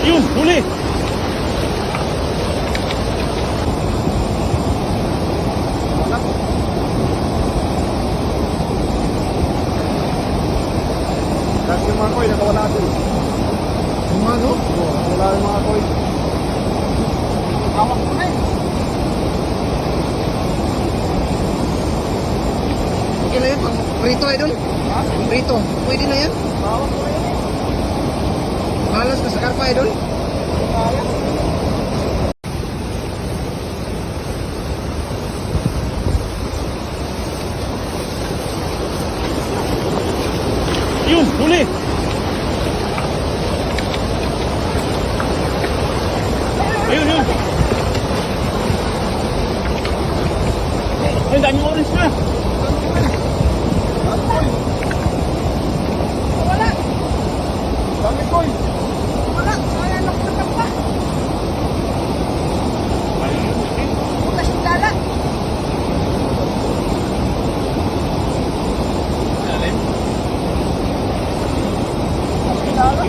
Yun, huli! Kasi yung mga koy, nakawala din. Yung ano? Wala yung mga koy. Awak ko na eh. Okay na yan, pang prito idol. Ha? Prito, pwede na yan. Awak ko yun. Malas ka sa karpa idol. Kaya. Yun, huli! Ayun, yun! Ay, daming orange na! Wala. Dami koy. Wala, kaya nakutap pa. Ayun, okay. Bukas yung lala. Alin? Lala.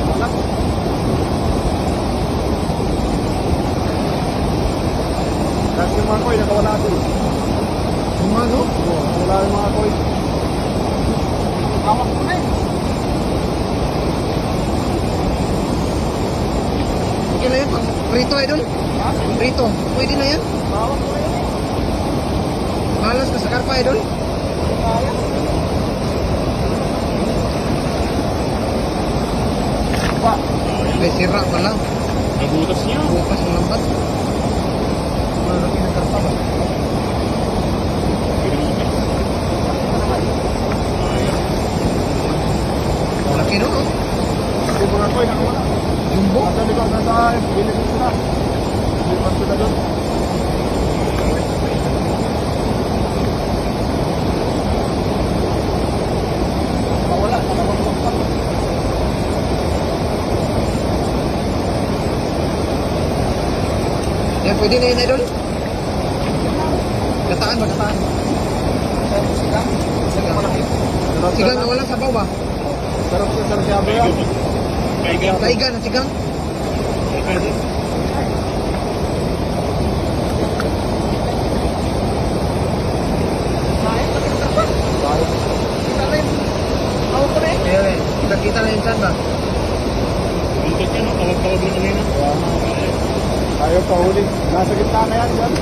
Wala. Kasi yung mga koy, nakawala din. Yung ano? Wala yung mga koy. Awak ko na eh. Okay na yan, pang prito idol. Ha? Prito, pwede na yan. Awak ko yun. Malas ka sa karpa idol. Kaya. Ba? May sira pala. Nabutas niya. Bukas ang lambat. Malaki ng karpa ba? Malaki no? Oh. Kasi yung mga koy, nakawala. Jumbo. At sabi ko, nasa bilisan sila. Bilisan sila doon. Wala, nakawala pa. Yan, pwede na yun idol. Gataan ba? Gataan. Sigang? Sigang malaki. Sigang na walang sabaw ba? Sarap siya, sarap siya ba yan? Kaiga. Taiga na sigang. Kaiga. Kita na yun. Awak ko na yun. Ayan eh. Kita na yun saan ba? Buntot niya, no? Tawag-tawag na kanina. Ayaw pa huli. Nasa gitna na yan dyan.